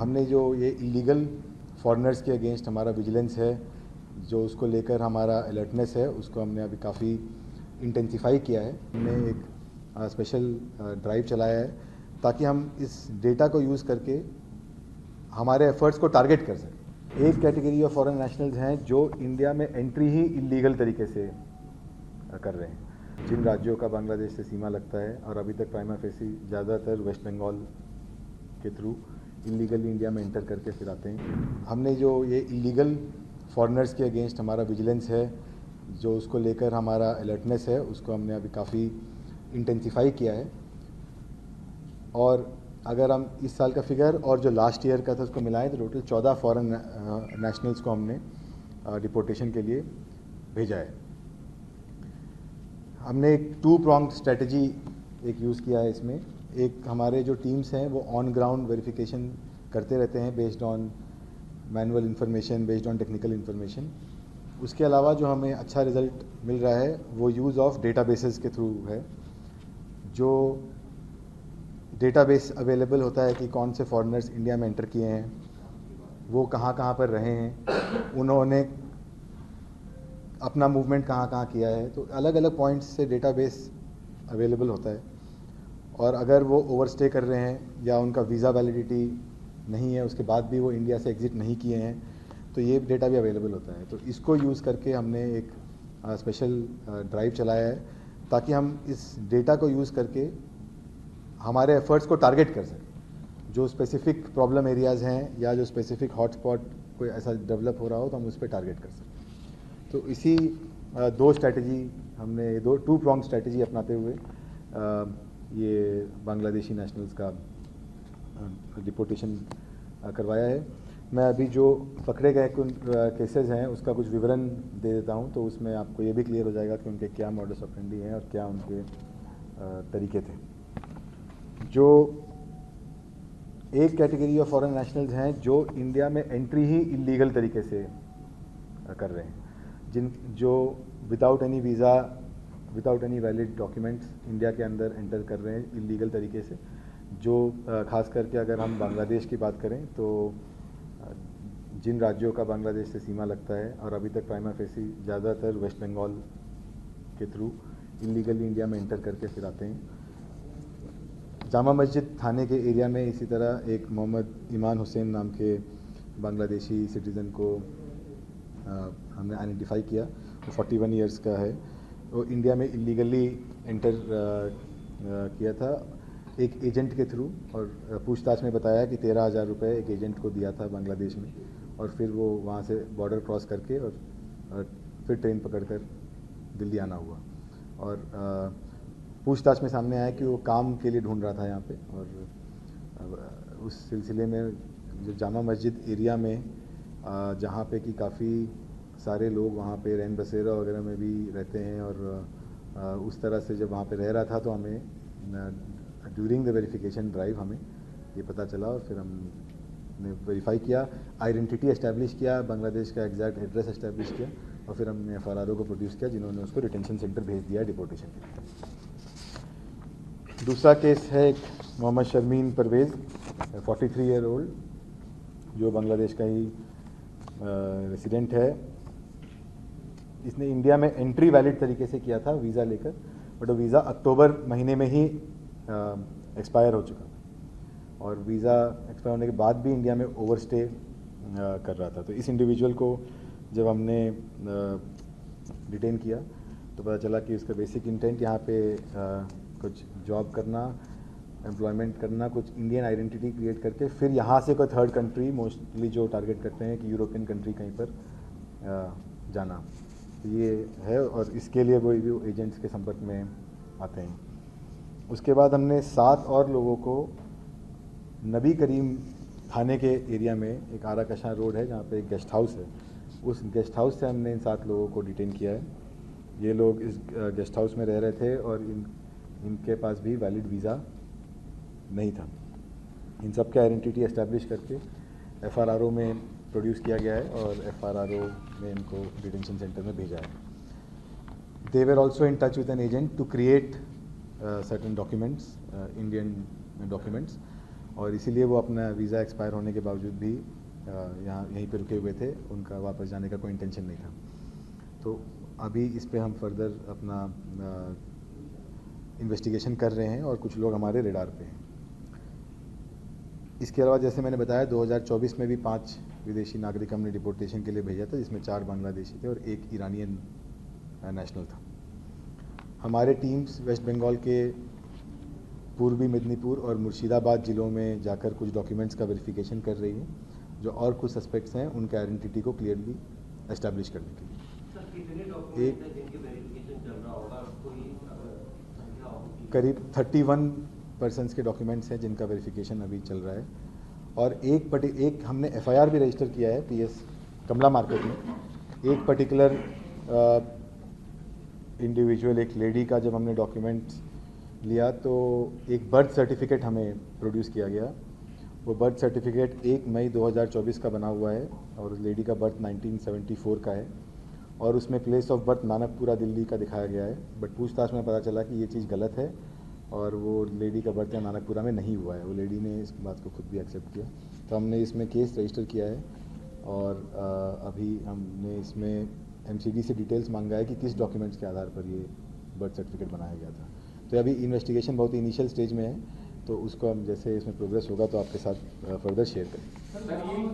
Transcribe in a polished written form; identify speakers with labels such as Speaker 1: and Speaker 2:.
Speaker 1: हमने जो ये इलीगल फॉरेनर्स के अगेंस्ट हमारा विजिलेंस है, जो उसको लेकर हमारा अलर्टनेस है, उसको हमने अभी काफ़ी इंटेंसिफाई किया है। हमने एक स्पेशल ड्राइव चलाया है ताकि हम इस डेटा को यूज़ करके हमारे एफर्ट्स को टारगेट कर सकें। एक कैटेगरी ऑफ फॉरेन नेशनल्स हैं जो इंडिया में एंट्री ही इलीगल तरीके से कर रहे हैं। जिन राज्यों का बांग्लादेश से सीमा लगता है और अभी तक प्राइमा फेसी ज़्यादातर वेस्ट बंगाल के थ्रू इलीगली इंडिया में एंटर करके फिर आते हैं। हमने जो ये इलीगल फॉरेनर्स के अगेंस्ट हमारा विजिलेंस है, जो उसको लेकर हमारा अलर्टनेस है, उसको हमने अभी काफ़ी इंटेंसिफाई किया है। और अगर हम इस साल का फिगर और जो लास्ट ईयर का था उसको मिलाएं तो टोटल 14 फॉरेन नेशनल्स को हमने डिपोर्टेशन के लिए भेजा है। हमने एक 2 pronged स्ट्रेटजी एक यूज़ किया है इसमें। एक हमारे जो टीम्स हैं वो ऑन ग्राउंड वेरिफिकेशन करते रहते हैं based on manual information, based on technical information. उसके अलावा जो हमें अच्छा रिजल्ट मिल रहा है वो यूज़ ऑफ डेटाबेसेस के थ्रू है। जो डेटाबेस अवेलेबल होता है कि कौन से फॉरेनर्स इंडिया में एंटर किए हैं, वो कहाँ कहाँ पर रहे हैं, उन्होंने अपना मूवमेंट कहाँ कहाँ किया है, तो अलग अलग पॉइंट्स से डेटाबेस अवेलेबल होता है। और अगर वो ओवरस्टे कर रहे हैं या उनका वीज़ा वैलिडिटी नहीं है, उसके बाद भी वो इंडिया से एग्ज़िट नहीं किए हैं, तो ये डेटा भी अवेलेबल होता है। तो इसको यूज़ करके हमने एक स्पेशल ड्राइव चलाया है ताकि हम इस डेटा को यूज़ करके हमारे एफर्ट्स को टारगेट कर सकें। जो स्पेसिफिक प्रॉब्लम एरियाज़ हैं या जो स्पेसिफिक हॉटस्पॉट कोई ऐसा डेवलप हो रहा हो तो हम उस पर टारगेट कर सकें। तो इसी 2 स्ट्रैटेजी हमने 2 pronged स्ट्रैटेजी अपनाते हुए ये बांग्लादेशी नेशनल्स का डिपोर्टेशन करवाया है। मैं अभी जो पकड़े गए केसेस हैं उसका कुछ विवरण दे देता हूं, तो उसमें आपको ये भी क्लियर हो जाएगा कि उनके क्या मॉडस ऑपरेंडी हैं और क्या उनके तरीके थे। जो एक कैटेगरी ऑफ फॉरेन नेशनल्स हैं जो इंडिया में एंट्री ही इलीगल तरीके से कर रहे हैं, जो without any visa, without any valid documents India के अंदर एंटर कर रहे हैं इलीगल तरीके से। जो ख़ास करके अगर हम बांग्लादेश की बात करें तो जिन राज्यों का बांग्लादेश से सीमा लगता है और अभी तक प्राइमा फेसी ज़्यादातर वेस्ट बंगाल के थ्रू इलीगली इंडिया में एंटर करके फिर आते हैं। जामा मस्जिद थाने के एरिया में इसी तरह एक मोहम्मद ईमान हुसैन नाम के बांग्लादेशी सिटीज़न को हमने आइडेंटिफाई किया। वो 41 ईयर्स का है। वो इंडिया में इलीगली एंटर किया था एक एजेंट के थ्रू, और पूछताछ में बताया कि 13,000 रुपये एक एजेंट को दिया था बांग्लादेश में, और फिर वो वहाँ से बॉर्डर क्रॉस करके और फिर ट्रेन पकड़कर दिल्ली आना हुआ। और पूछताछ में सामने आया कि वो काम के लिए ढूंढ रहा था यहाँ पे, और उस सिलसिले में जो जामा मस्जिद एरिया में जहाँ पे कि काफ़ी सारे लोग वहाँ पे रैन बसेरा वगैरह में भी रहते हैं, और उस तरह से जब वहाँ पे रह रहा था तो हमें ड्यूरिंग द वेरिफिकेशन ड्राइव हमें ये पता चला, और फिर हमने वेरीफाई किया, आइडेंटिटी एस्टैब्लिश किया, बांग्लादेश का एग्जैक्ट एड्रेस एस्टैब्लिश किया, और फिर हमने FRRO को प्रोड्यूस किया जिन्होंने उसको डिटेंशन सेंटर भेज दिया डिपोर्टेशन के लिए। दूसरा केस है एक मोहम्मद शर्मीन परवेज़, 43 ईयर ओल्ड, जो बांग्लादेश का ही रेसिडेंट है। इसने इंडिया में एंट्री वैलिड तरीके से किया था वीज़ा लेकर, बट वो वीज़ा अक्टूबर महीने में ही एक्सपायर हो चुका था, और वीज़ा एक्सपायर होने के बाद भी इंडिया में ओवरस्टे कर रहा था। तो इस इंडिविजुअल को जब हमने डिटेन किया तो पता चला कि उसका बेसिक इंटेंट यहाँ पे कुछ जॉब करना, एम्प्लॉयमेंट करना, कुछ इंडियन आइडेंटिटी क्रिएट करके फिर यहाँ से कोई थर्ड कंट्री, मोस्टली जो टारगेट करते हैं कि यूरोपियन कंट्री कहीं पर जाना, ये है, और इसके लिए वो एजेंट्स के संपर्क में आते हैं। उसके बाद हमने 7 और लोगों को नबी करीम थाने के एरिया में, एक आरा कशां रोड है जहाँ पे एक गेस्ट हाउस है, उस गेस्ट हाउस से हमने इन 7 लोगों को डिटेन किया है। ये लोग इस गेस्ट हाउस में रह रहे थे और इनके पास भी वैलिड वीज़ा नहीं था। इन सब के आइडेंटिटी एस्टैब्लिश करके FRRO में प्रोड्यूस किया गया है, और FRRO ने इनको डिटेंशन सेंटर में भेजा है। They were also in touch with an agent to create certain documents, Indian documents, और इसीलिए वो अपना वीज़ा एक्सपायर होने के बावजूद भी यहाँ यहीं पे रुके हुए थे, उनका वापस जाने का कोई इंटेंशन नहीं था। तो अभी इस पे हम फर्दर अपना इन्वेस्टिगेशन कर रहे हैं और कुछ लोग हमारे रेडार पे हैं। इसके अलावा जैसे मैंने बताया 2024 में भी 5 विदेशी नागरिक हमने डिपोर्टेशन के लिए भेजा था, जिसमें 4 बांग्लादेशी थे और 1 ईरानियन नेशनल था। हमारे टीम्स वेस्ट बंगाल के पूर्वी मेदिनीपुर और मुर्शिदाबाद ज़िलों में जाकर कुछ डॉक्यूमेंट्स का वेरिफिकेशन कर रही है, जो और कुछ सस्पेक्ट्स हैं उनके आइडेंटिटी को क्लियरली एस्टैब्लिश करने के लिए। करीब 31 पर्सन्स के डॉक्यूमेंट्स हैं जिनका वेरिफिकेशन अभी चल रहा है, और एक हमने एफआईआर भी रजिस्टर किया है पीएस कमला मार्केट में। एक पर्टिकुलर इंडिविजुअल, एक लेडी का जब हमने डॉक्यूमेंट्स लिया तो एक बर्थ सर्टिफिकेट हमें प्रोड्यूस किया गया। वो बर्थ सर्टिफिकेट 1 मई 2024 का बना हुआ है और उस लेडी का बर्थ 1974 का है, और उसमें place of birth Nanakpura Delhi का दिखाया गया है। बट पूछताछ में पता चला कि ये चीज़ गलत है और वो लेडी का बर्थ यहाँ नानकपुरा में नहीं हुआ है। वो लेडी ने इस बात को खुद भी एक्सेप्ट किया, तो हमने इसमें केस रजिस्टर किया है और अभी हमने इसमें एमसीडी से डिटेल्स मांगा है कि किस डॉक्यूमेंट्स के आधार पर ये बर्थ सर्टिफिकेट बनाया गया था। तो अभी इन्वेस्टिगेशन बहुत ही इनिशियल स्टेज में है, तो उसको हम जैसे इसमें प्रोग्रेस होगा तो आपके साथ फर्दर शेयर करेंगे।